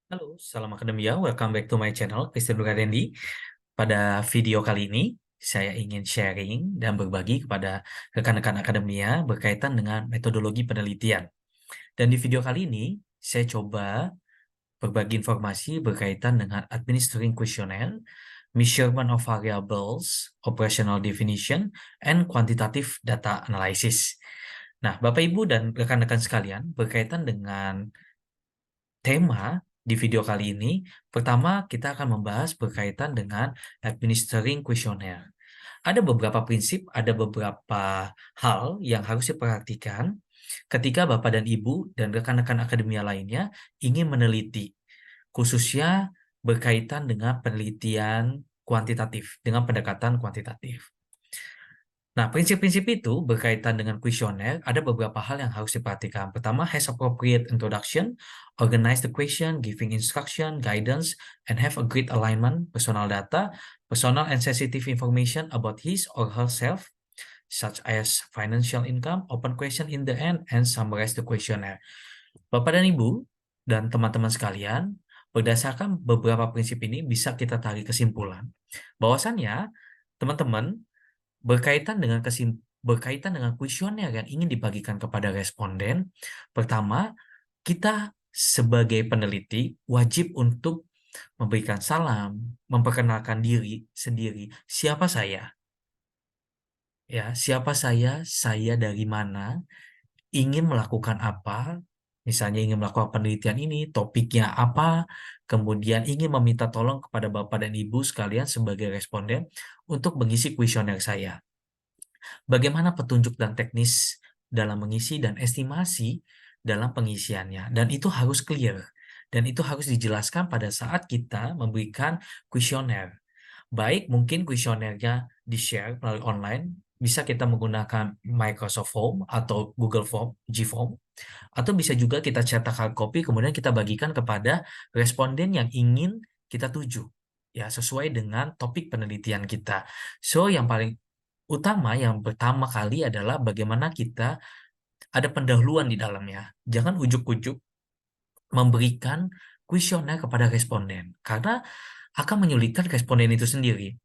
Halo, salam akademia. Welcome back to my channel, Christian Dugadendi. Pada video kali ini, saya ingin sharing dan berbagi kepada rekan-rekan akademia berkaitan dengan metodologi penelitian. Dan di video kali ini, saya coba berbagi informasi berkaitan dengan administering questionnaire, measurement of variables, operational definition, and quantitative data analysis. Nah, Bapak Ibu dan rekan-rekan sekalian, berkaitan dengan tema di video kali ini, pertama kita akan membahas berkaitan dengan administering questionnaire. Ada beberapa prinsip, ada beberapa hal yang harus diperhatikan ketika Bapak dan Ibu dan rekan-rekan akademia lainnya ingin meneliti, khususnya berkaitan dengan penelitian kuantitatif, dengan pendekatan kuantitatif. Nah, prinsip-prinsip itu berkaitan dengan kuesioner, ada beberapa hal yang harus diperhatikan. Pertama, has appropriate introduction, organize the question, giving instruction, guidance, and have a great alignment, personal data, personal and sensitive information about his or herself, such as financial income, open question in the end, and summarize the questionnaire. Bapak dan Ibu dan teman-teman sekalian, berdasarkan beberapa prinsip ini bisa kita tarik kesimpulan bahwasannya teman-teman berkaitan dengan kuesioner yang ingin dibagikan kepada responden, pertama, kita sebagai peneliti wajib untuk memberikan salam, memperkenalkan diri sendiri, siapa saya? Ya, siapa saya dari mana, ingin melakukan apa, misalnya ingin melakukan penelitian ini, topiknya apa, kemudian ingin meminta tolong kepada Bapak dan Ibu sekalian sebagai responden untuk mengisi kuesioner saya. Bagaimana petunjuk dan teknis dalam mengisi dan estimasi dalam pengisiannya. Dan itu harus clear. Dan itu harus dijelaskan pada saat kita memberikan kuesioner. Baik mungkin kuesionernya di-share melalui online, bisa kita menggunakan Microsoft Form atau Google Form, G-Form, atau bisa juga kita cetak hard copy, kemudian kita bagikan kepada responden yang ingin kita tuju. Ya, sesuai dengan topik penelitian kita. So, yang paling utama yang pertama kali adalah bagaimana kita ada pendahuluan di dalamnya. Jangan ujuk-ujuk memberikan kuesioner kepada responden karena akan menyulitkan responden itu sendiri.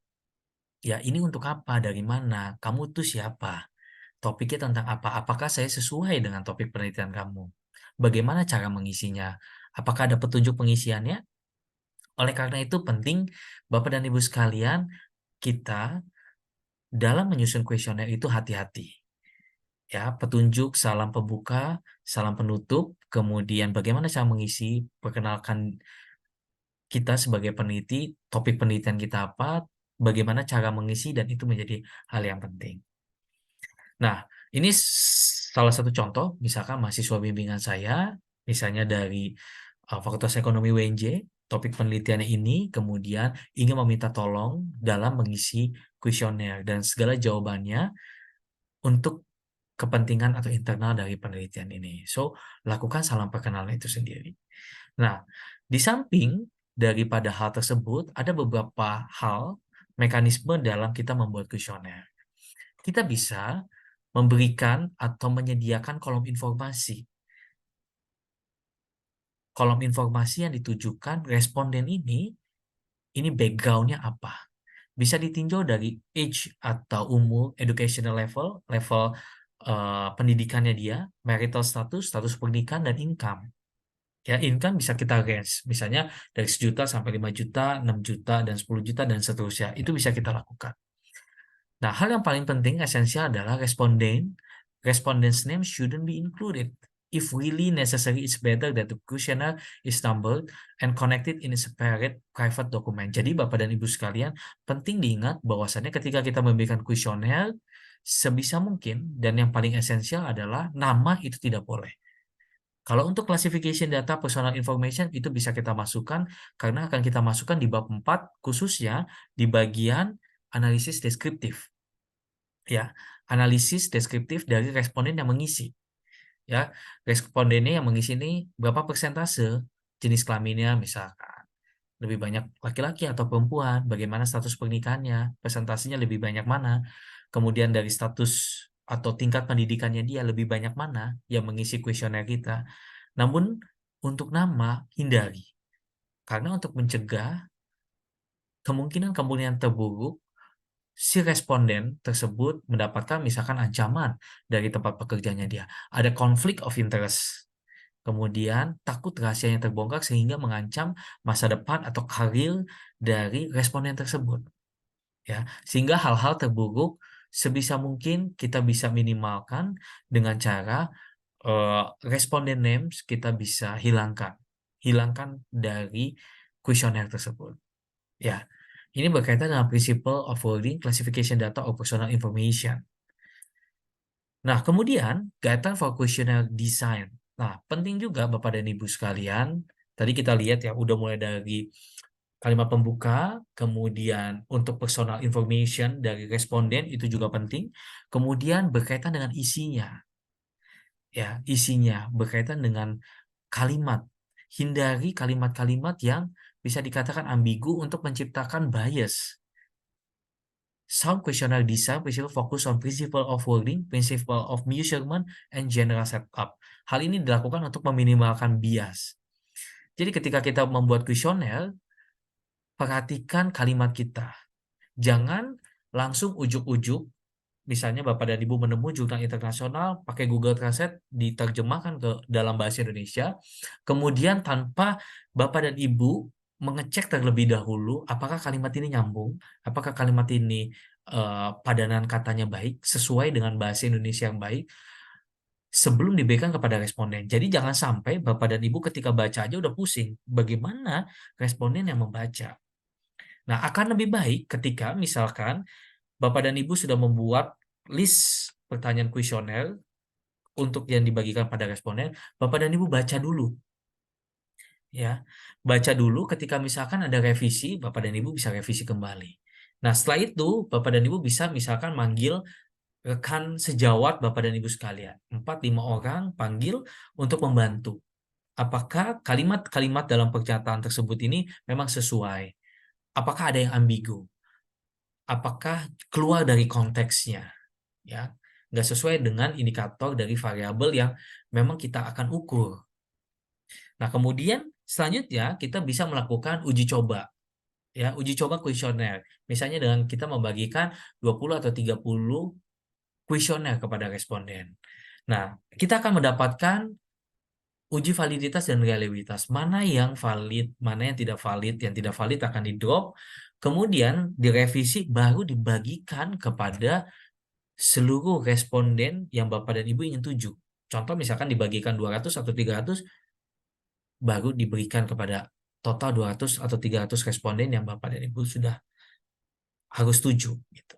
Ya, ini untuk apa? Dari mana? Kamu tuh siapa? Topiknya tentang apa? Apakah saya sesuai dengan topik penelitian kamu? Bagaimana cara mengisinya? Apakah ada petunjuk pengisiannya? Oleh karena itu penting Bapak dan Ibu sekalian, kita dalam menyusun kuesioner itu hati-hati. Ya, petunjuk, salam pembuka, salam penutup, kemudian bagaimana cara mengisi, perkenalkan kita sebagai peneliti, topik penelitian kita apa, bagaimana cara mengisi, dan itu menjadi hal yang penting. Nah, ini salah satu contoh, misalkan mahasiswa bimbingan saya, misalnya dari Fakultas Ekonomi UNJ, topik penelitiannya ini, kemudian ingin meminta tolong dalam mengisi kuesioner, dan segala jawabannya untuk kepentingan atau internal dari penelitian ini. So, lakukan salam perkenalan itu sendiri. Nah, di samping daripada hal tersebut, ada beberapa hal, mekanisme dalam kita membuat kuesioner. Kita bisa memberikan atau menyediakan kolom informasi. Kolom informasi yang ditujukan responden ini background-nya apa. Bisa ditinjau dari age atau umur, educational level, level pendidikannya dia, marital status, status pernikahan, dan income. Ya, income bisa kita range, misalnya dari 1 juta sampai 5 juta, 6 juta, dan 10 juta, dan seterusnya. Itu bisa kita lakukan. Nah, hal yang paling penting, esensial adalah respondent's name shouldn't be included. If really necessary, it's better that the questionnaire is numbered and connected in a separate private document. Jadi, Bapak dan Ibu sekalian, penting diingat bahwasannya ketika kita memberikan kuesioner, sebisa mungkin, dan yang paling esensial adalah nama itu tidak boleh. Kalau untuk classification data personal information itu bisa kita masukkan karena akan kita masukkan di bab 4 khususnya di bagian analisis deskriptif. Ya, analisis deskriptif dari responden yang mengisi. Ya, respondennya yang mengisi ini berapa persentase jenis kelaminnya misalkan. Lebih banyak laki-laki atau perempuan, bagaimana status pernikahannya, persentasenya lebih banyak mana. Kemudian dari status atau tingkat pendidikannya dia lebih banyak mana yang mengisi kuesioner kita. Namun untuk nama hindari. Karena untuk mencegah kemungkinan terburuk si responden tersebut mendapatkan misalkan ancaman dari tempat pekerjaannya dia. Ada konflik of interest. Kemudian takut rahasianya terbongkar sehingga mengancam masa depan atau karir dari responden tersebut. Ya, sehingga hal-hal terburuk sebisa mungkin kita bisa minimalkan dengan cara responden names kita bisa hilangkan dari kuesioner tersebut. Ya, ini berkaitan dengan principle of wording classification data or personal information. Nah, kemudian guideline for questionnaire design. Nah, penting juga Bapak dan Ibu sekalian. Tadi kita lihat ya, udah mulai dari kalimat pembuka, kemudian untuk personal information dari responden itu juga penting. Kemudian berkaitan dengan isinya. Ya, isinya berkaitan dengan kalimat. Hindari kalimat-kalimat yang bisa dikatakan ambigu untuk menciptakan bias. Some questionnaire design principle focus on principle of wording, principle of measurement, and general setup. Hal ini dilakukan untuk meminimalkan bias. Jadi ketika kita membuat kuesioner, perhatikan kalimat kita. Jangan langsung ujuk-ujuk, misalnya Bapak dan Ibu menemu jurnal internasional, pakai Google Translate, diterjemahkan ke dalam bahasa Indonesia, kemudian tanpa Bapak dan Ibu mengecek terlebih dahulu, apakah kalimat ini nyambung, apakah kalimat ini padanan katanya baik, sesuai dengan bahasa Indonesia yang baik, sebelum diberikan kepada responden. Jadi jangan sampai Bapak dan Ibu ketika baca aja udah pusing, bagaimana responden yang membaca. Nah, akan lebih baik ketika misalkan Bapak dan Ibu sudah membuat list pertanyaan kuesioner untuk yang dibagikan pada responden, Bapak dan Ibu baca dulu. Ya, baca dulu ketika misalkan ada revisi, Bapak dan Ibu bisa revisi kembali. Nah, setelah itu Bapak dan Ibu bisa misalkan manggil rekan sejawat Bapak dan Ibu sekalian. 4-5 orang panggil untuk membantu. Apakah kalimat-kalimat dalam pernyataan tersebut ini memang sesuai? Apakah ada yang ambigu? Apakah keluar dari konteksnya? Ya, nggak sesuai dengan indikator dari variabel yang memang kita akan ukur. Nah, kemudian selanjutnya kita bisa melakukan uji coba. Ya, uji coba kuesioner. Misalnya dengan kita membagikan 20 atau 30 kuesioner kepada responden. Nah, kita akan mendapatkan uji validitas dan reliabilitas. Mana yang valid, mana yang tidak valid. Yang tidak valid akan di-drop. Kemudian direvisi baru dibagikan kepada seluruh responden yang Bapak dan Ibu ingin tuju. Contoh misalkan dibagikan 200 atau 300, baru diberikan kepada total 200 atau 300 responden yang Bapak dan Ibu sudah harus tuju. Gitu.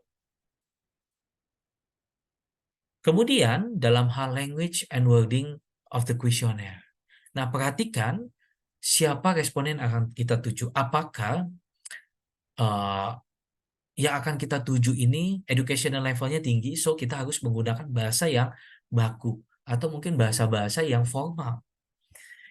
Kemudian dalam hal language and wording of the questionnaire. Nah, perhatikan siapa responden akan kita tuju. Apakah yang akan kita tuju ini educational levelnya tinggi, so kita harus menggunakan bahasa yang baku atau mungkin bahasa-bahasa yang formal.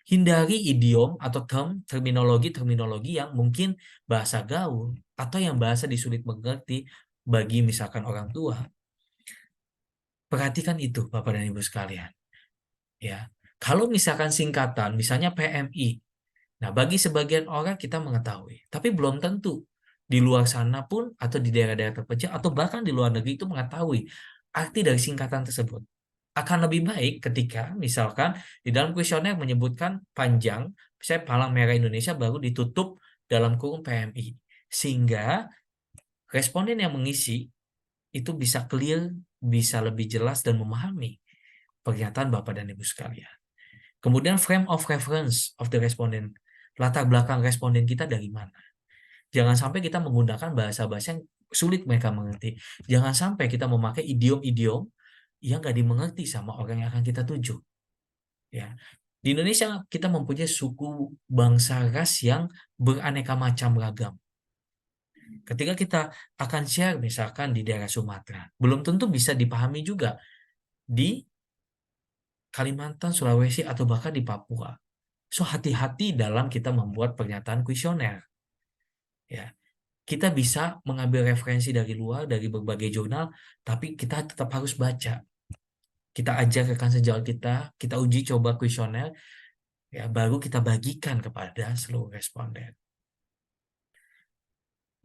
Hindari idiom atau terminologi-terminologi yang mungkin bahasa gaul atau yang bahasa disulit mengerti bagi misalkan orang tua. Perhatikan itu Bapak dan Ibu sekalian. Ya. Kalau misalkan singkatan, misalnya PMI. Nah, bagi sebagian orang kita mengetahui, tapi belum tentu di luar sana pun atau di daerah-daerah terpencil atau bahkan di luar negeri itu mengetahui arti dari singkatan tersebut. Akan lebih baik ketika misalkan di dalam kuesioner menyebutkan panjang, misalnya Palang Merah Indonesia baru ditutup dalam kurung PMI. Sehingga responden yang mengisi itu bisa clear, bisa lebih jelas dan memahami pernyataan Bapak dan Ibu sekalian. Kemudian frame of reference of the respondent. Latar belakang responden kita dari mana? Jangan sampai kita menggunakan bahasa-bahasa yang sulit mereka mengerti. Jangan sampai kita memakai idiom-idiom yang nggak dimengerti sama orang yang akan kita tuju. Ya. Di Indonesia kita mempunyai suku bangsa ras yang beraneka macam ragam. Ketika kita akan share misalkan di daerah Sumatera, belum tentu bisa dipahami juga di Kalimantan, Sulawesi, atau bahkan di Papua. So, hati-hati dalam kita membuat pernyataan kuesioner. Ya, kita bisa mengambil referensi dari luar, dari berbagai jurnal, tapi kita tetap harus baca. Kita ajak rekan sejawat kita uji coba kuesioner, Ya, baru kita bagikan kepada seluruh responden.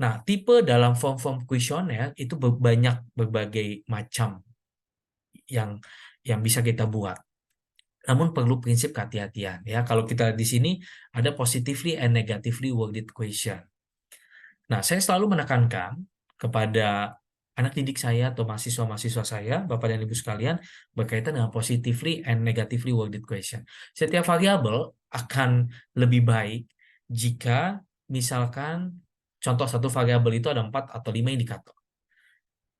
Nah, tipe dalam form-form kuesioner itu banyak berbagai macam yang bisa kita buat. Namun perlu prinsip kehati-hatian ya. Kalau kita di sini ada positively and negatively worded question. Nah, saya selalu menekankan kepada anak didik saya atau mahasiswa-mahasiswa saya, Bapak dan Ibu sekalian, berkaitan dengan positively and negatively worded question. Setiap variabel akan lebih baik jika misalkan contoh satu variabel itu ada 4 atau 5 indikator.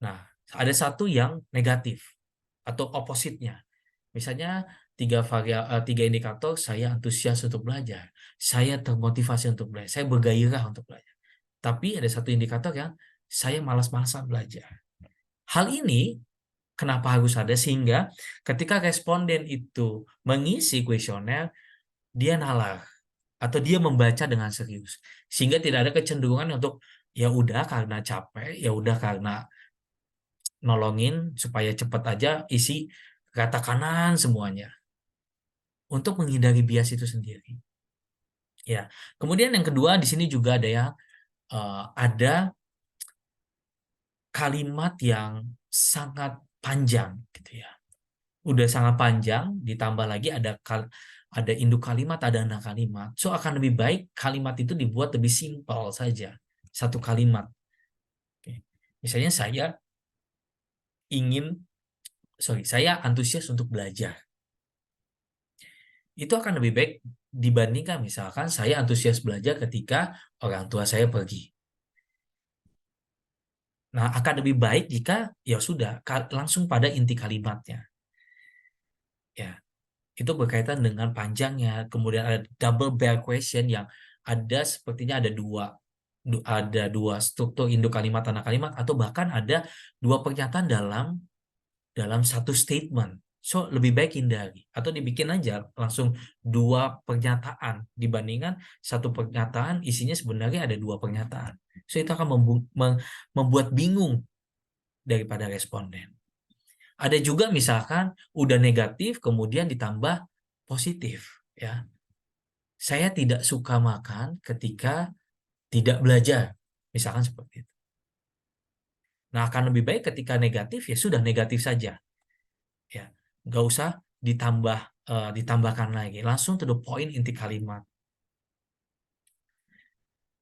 Nah, ada satu yang negatif atau opposite-nya. Misalnya tiga indikator, saya antusias untuk belajar, saya termotivasi untuk belajar, saya bergairah untuk belajar. Tapi ada satu indikator yang saya malas-malasan belajar. Hal ini kenapa harus ada, sehingga ketika responden itu mengisi kuesioner, dia nalar atau dia membaca dengan serius, sehingga tidak ada kecenderungan untuk ya udah karena capek, ya udah karena nolongin supaya cepat aja isi kata kanan semuanya, untuk menghindari bias itu sendiri. Ya, kemudian yang kedua di sini juga ada yang ada kalimat yang sangat panjang gitu ya. Udah sangat panjang, ditambah lagi ada induk kalimat, ada anak kalimat. So akan lebih baik kalimat itu dibuat lebih simpel saja, satu kalimat. Oke. Misalnya ingin, saya antusias untuk belajar. Itu akan lebih baik dibandingkan misalkan saya antusias belajar ketika orang tua saya pergi. Nah, akan lebih baik jika ya sudah langsung pada inti kalimatnya. Ya, itu berkaitan dengan panjangnya. Kemudian ada double bear question yang ada sepertinya ada dua struktur induk kalimat, tanda kalimat, atau bahkan ada dua pernyataan dalam satu statement. So lebih baik hindari atau dibikin aja langsung dua pernyataan dibandingkan satu pernyataan isinya sebenarnya ada dua pernyataan. So itu akan membuat bingung daripada responden. Ada juga misalkan udah negatif kemudian ditambah positif ya. Saya tidak suka makan ketika tidak belajar. Misalkan seperti itu. Nah, akan lebih baik ketika negatif ya sudah negatif saja. Ya, nggak usah ditambahkan lagi. Langsung to the point inti kalimat.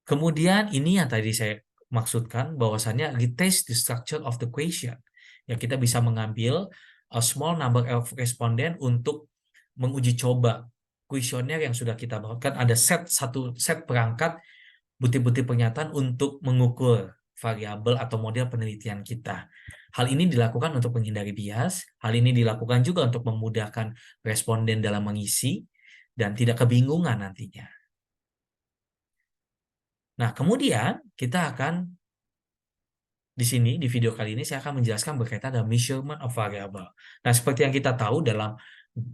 Kemudian ini yang tadi saya maksudkan bahwasannya retest the structure of the question. Ya, kita bisa mengambil a small number of responden untuk menguji coba kuesioner yang sudah kita bawakan. Ada satu set perangkat bukti-bukti pernyataan untuk mengukur variabel atau model penelitian kita. Hal ini dilakukan untuk menghindari bias. Hal ini dilakukan juga untuk memudahkan responden dalam mengisi dan tidak kebingungan nantinya. Nah, kemudian kita akan di sini, di video kali ini saya akan menjelaskan berkaitan dengan measurement of variable. Nah, seperti yang kita tahu dalam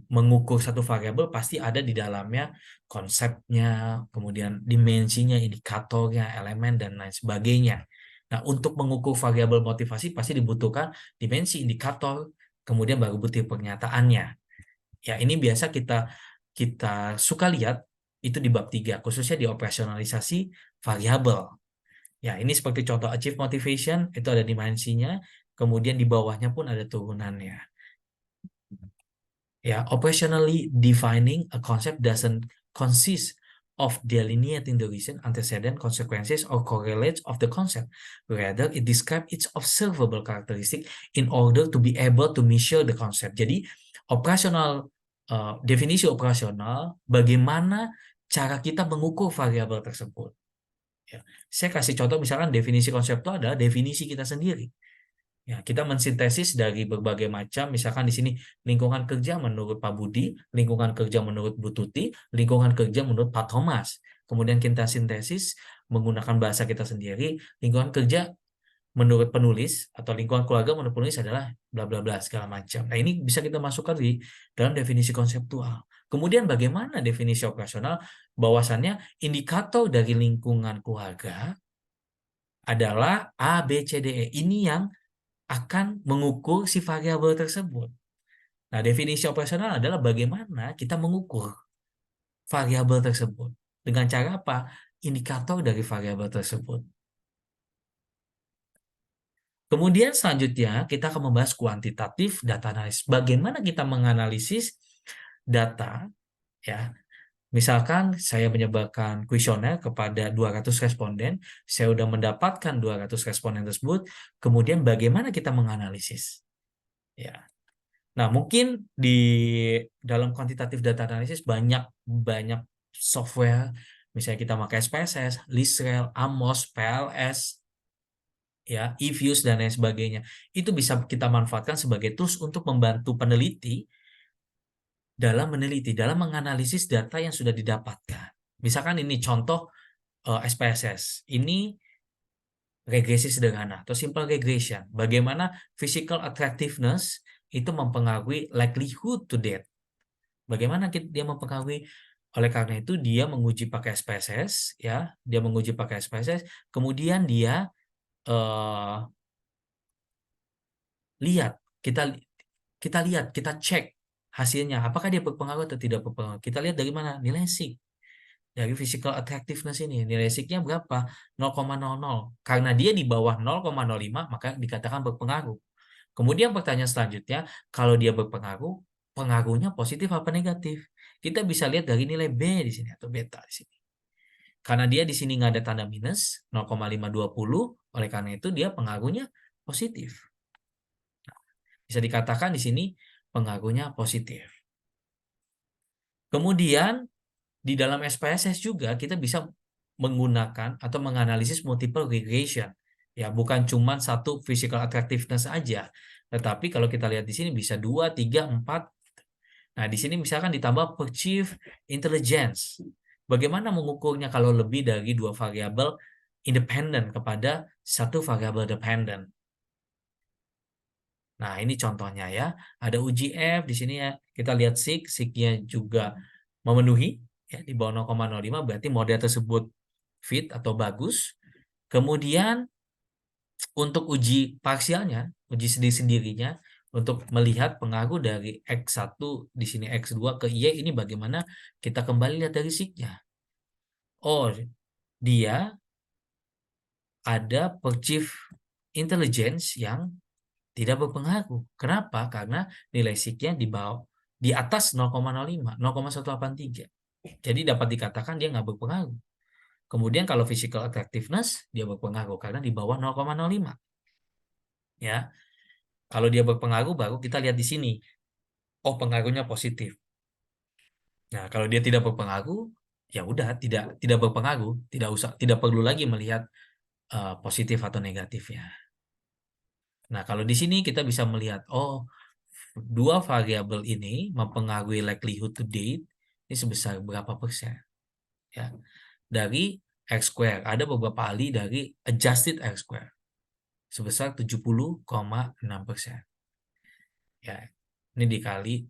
mengukur satu variabel pasti ada di dalamnya konsepnya, kemudian dimensinya, indikatornya, elemen, dan lain sebagainya. Nah, untuk mengukur variabel motivasi pasti dibutuhkan dimensi, indikator, kemudian baru bukti pernyataannya. Ya, ini biasa kita suka lihat itu di bab 3, khususnya di operasionalisasi variabel. Ya, ini seperti contoh achieve motivation, itu ada dimensinya, kemudian di bawahnya pun ada turunannya. Ya, operationally defining a concept doesn't consist of delineating the reason, antecedent, consequences, or correlates of the concept. Rather, it describes its observable characteristic in order to be able to measure the concept. Jadi, definisi operasional, bagaimana cara kita mengukur variabel tersebut. Ya, saya kasih contoh misalkan definisi konseptual adalah definisi kita sendiri. Ya, kita mensintesis dari berbagai macam, misalkan di sini lingkungan kerja menurut Pak Budi, lingkungan kerja menurut Bu Tuti, lingkungan kerja menurut Pak Thomas. Kemudian kita sintesis menggunakan bahasa kita sendiri, lingkungan kerja menurut penulis atau lingkungan keluarga menurut penulis adalah bla bla bla segala macam. Nah, ini bisa kita masukkan di dalam definisi konseptual. Kemudian bagaimana definisi operasional? Bahwasannya indikator dari lingkungan keluarga adalah A, B, C, D, E. Ini yang akan mengukur si variabel tersebut. Nah, definisi operasional adalah bagaimana kita mengukur. variabel tersebut. Dengan cara apa? Indikator dari variabel tersebut. Kemudian selanjutnya kita akan membahas kuantitatif data analis. Bagaimana kita menganalisis data, ya. Misalkan saya menyebarkan kuesioner kepada 200 responden, saya sudah mendapatkan 200 responden tersebut, kemudian bagaimana kita menganalisis? Ya. Nah, mungkin di dalam kuantitatif data analisis banyak banyak software, misalnya kita pakai SPSS, Listrel, Amos, PLS, ya, eViews dan lain sebagainya. Itu bisa kita manfaatkan sebagai tools untuk membantu peneliti dalam meneliti, dalam menganalisis data yang sudah didapatkan. Misalkan ini contoh SPSS. Ini regresi sederhana atau simple regression. Bagaimana physical attractiveness itu mempengaruhi likelihood to death. Bagaimana dia mempengaruhi? Oleh karena itu dia menguji pakai SPSS, ya, dia menguji pakai SPSS, kemudian dia lihat, kita lihat, kita cek hasilnya, apakah dia berpengaruh atau tidak berpengaruh. Kita lihat dari mana? Nilai SIG. Dari physical attractiveness ini, nilai SIG-nya berapa? 0,00. Karena dia di bawah 0,05, maka dikatakan berpengaruh. Kemudian pertanyaan selanjutnya, kalau dia berpengaruh, pengaruhnya positif apa negatif? Kita bisa lihat dari nilai B di sini atau beta di sini. Karena dia di sini nggak ada tanda minus 0,520, oleh karena itu dia pengaruhnya positif. Bisa dikatakan di sini pengaruhnya positif. Kemudian di dalam SPSS juga kita bisa menggunakan atau menganalisis multiple regression. Ya, bukan cuma satu physical attractiveness aja. Tetapi kalau kita lihat di sini bisa 2, 3, 4. Nah, di sini misalkan ditambah perceived intelligence. Bagaimana mengukurnya kalau lebih dari dua variabel independen kepada satu variabel dependent? Nah, ini contohnya ya. Ada uji F di sini ya. Kita lihat SIG, SIG-nya juga memenuhi ya di bawah 0,05 berarti model tersebut fit atau bagus. Kemudian untuk uji parsialnya, uji sendiri-sendirinya untuk melihat pengaruh dari X1 di sini X2 ke Y ini bagaimana, kita kembali lihat dari SIG-nya. Oh, dia ada perceived intelligence yang tidak berpengaruh. Kenapa? Karena nilai SIG-nya di bawah, di atas 0,05, 0,183. Jadi dapat dikatakan dia nggak berpengaruh. Kemudian kalau physical attractiveness dia berpengaruh karena di bawah 0,05. Ya. Kalau dia berpengaruh baru kita lihat di sini. Oh, pengaruhnya positif. Nah, kalau dia tidak berpengaruh, ya udah tidak berpengaruh, tidak perlu lagi melihat positif atau negatifnya. Nah, kalau di sini kita bisa melihat, oh, dua variabel ini mempengaruhi likelihood to date ini sebesar berapa persen. Ya, dari X square. Ada beberapa ahli dari adjusted X square sebesar 70,6%. Ya, ini dikali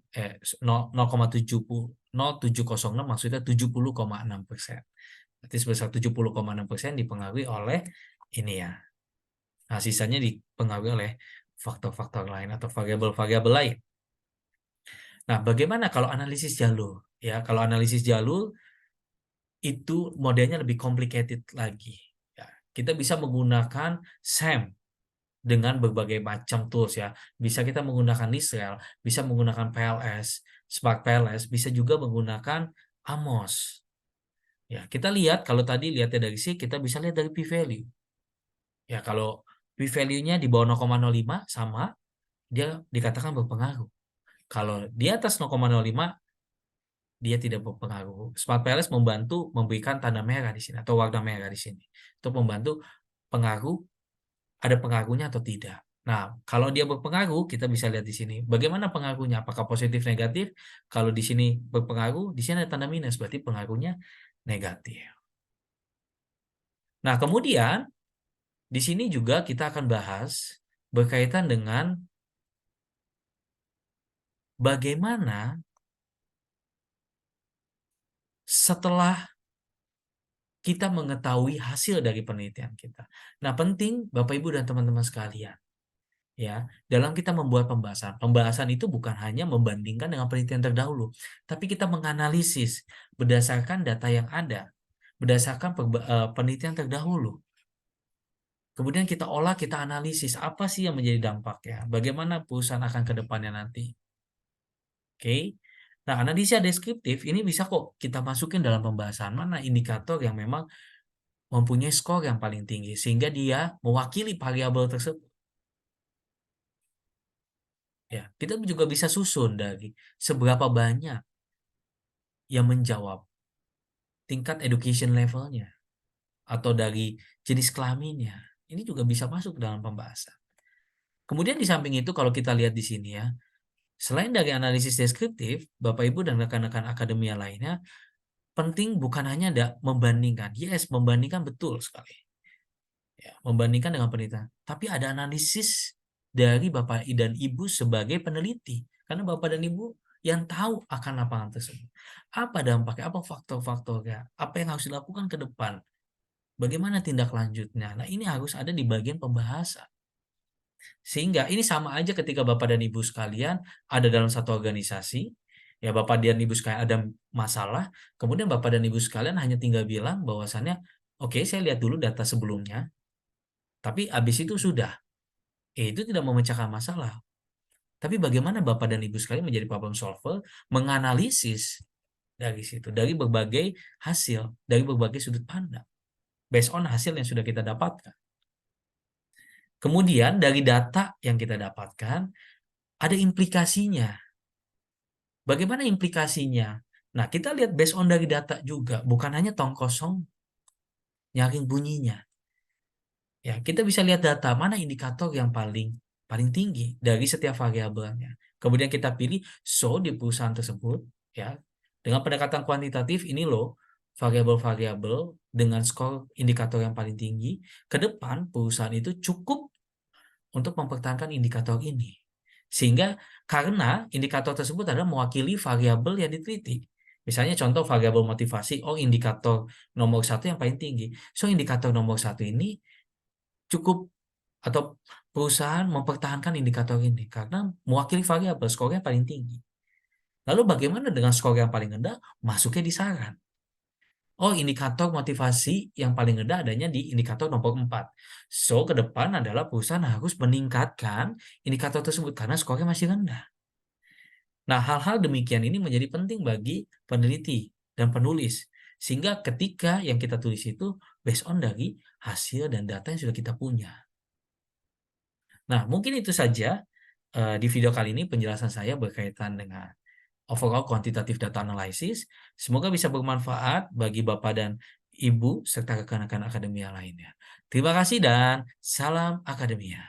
0,706 maksudnya 70,6%. Berarti sebesar 70,6% dipengaruhi oleh ini ya. Nah, sisanya dipengaruhi oleh faktor-faktor lain atau variabel-variabel lain. Nah, bagaimana kalau analisis jalur? Ya, kalau analisis jalur itu modelnya lebih complicated lagi. Ya, kita bisa menggunakan SAM dengan berbagai macam tools ya. Bisa kita menggunakan Listrel, bisa menggunakan PLS, Spark PLS, bisa juga menggunakan Amos. Ya, kita lihat kalau tadi lihatnya dari sini, kita bisa lihat dari p-value. Ya, kalau p-value-nya di bawah 0,05 sama, dia dikatakan berpengaruh. Kalau di atas 0,05 dia tidak berpengaruh. Smart PLS membantu memberikan tanda merah di sini atau warna merah di sini untuk membantu pengaruh ada pengaruhnya atau tidak. Nah, kalau dia berpengaruh, kita bisa lihat di sini. Bagaimana pengaruhnya? Apakah positif, negatif? Kalau di sini berpengaruh, di sini ada tanda minus, berarti pengaruhnya negatif. Nah, kemudian di sini juga kita akan bahas berkaitan dengan bagaimana setelah kita mengetahui hasil dari penelitian kita. Nah, penting Bapak Ibu dan teman-teman sekalian. Ya, dalam kita membuat pembahasan, pembahasan itu bukan hanya membandingkan dengan penelitian terdahulu, tapi kita menganalisis berdasarkan data yang ada, berdasarkan penelitian terdahulu. Kemudian kita olah, kita analisis apa sih yang menjadi dampaknya, bagaimana perusahaan akan ke depannya nanti. Oke. Nah, analisa deskriptif ini bisa kok kita masukin dalam pembahasan mana indikator yang memang mempunyai skor yang paling tinggi sehingga dia mewakili variabel tersebut. Ya, kita juga bisa susun dari seberapa banyak yang menjawab tingkat education levelnya atau dari jenis kelaminnya. Ini juga bisa masuk dalam pembahasan. Kemudian di samping itu kalau kita lihat di sini ya, selain dari analisis deskriptif, Bapak Ibu dan rekan-rekan akademia lainnya, penting bukan hanya ada membandingkan. Yes, membandingkan betul sekali. Ya, membandingkan dengan penelitian. Tapi ada analisis dari Bapak dan Ibu sebagai peneliti. Karena Bapak dan Ibu yang tahu akan lapangan tersebut. Apa dampaknya, apa faktor-faktornya, apa yang harus dilakukan ke depan, bagaimana tindak lanjutnya. Nah, ini harus ada di bagian pembahasan. Sehingga ini sama aja ketika Bapak dan Ibu sekalian ada dalam satu organisasi, ya Bapak dan Ibu sekalian ada masalah, kemudian Bapak dan Ibu sekalian hanya tinggal bilang bahwasannya, oke, saya lihat dulu data sebelumnya, tapi habis itu sudah. Itu tidak memecahkan masalah. Tapi bagaimana Bapak dan Ibu sekalian menjadi problem solver, menganalisis dari situ, dari berbagai hasil, dari berbagai sudut pandang, based on hasil yang sudah kita dapatkan. Kemudian dari data yang kita dapatkan, ada implikasinya. Bagaimana implikasinya? Nah, kita lihat based on dari data juga, bukan hanya tong kosong nyaring bunyinya. Ya, kita bisa lihat data mana indikator yang paling tinggi dari setiap variabelnya. Kemudian kita pilih so di perusahaan tersebut, ya. Dengan pendekatan kuantitatif ini loh variabel-variabel dengan skor indikator yang paling tinggi. Ke depan perusahaan itu cukup untuk mempertahankan indikator ini. Sehingga karena indikator tersebut adalah mewakili variabel yang diteliti. Misalnya contoh variabel motivasi, oh indikator nomor satu yang paling tinggi. So indikator nomor satu ini cukup atau perusahaan mempertahankan indikator ini karena mewakili variabel skornya paling tinggi. Lalu bagaimana dengan skor yang paling rendah? Masuknya di saran. Oh, indikator motivasi yang paling rendah adanya di indikator nomor 4. So, ke depan adalah perusahaan harus meningkatkan indikator tersebut karena skornya masih rendah. Nah, hal-hal demikian ini menjadi penting bagi peneliti dan penulis. Sehingga ketika yang kita tulis itu based on dari hasil dan data yang sudah kita punya. Nah, mungkin itu saja di video kali ini penjelasan saya berkaitan dengan overall quantitative data analysis. Semoga bisa bermanfaat bagi Bapak dan Ibu serta rekan-rekan akademia lainnya. Terima kasih dan salam akademia.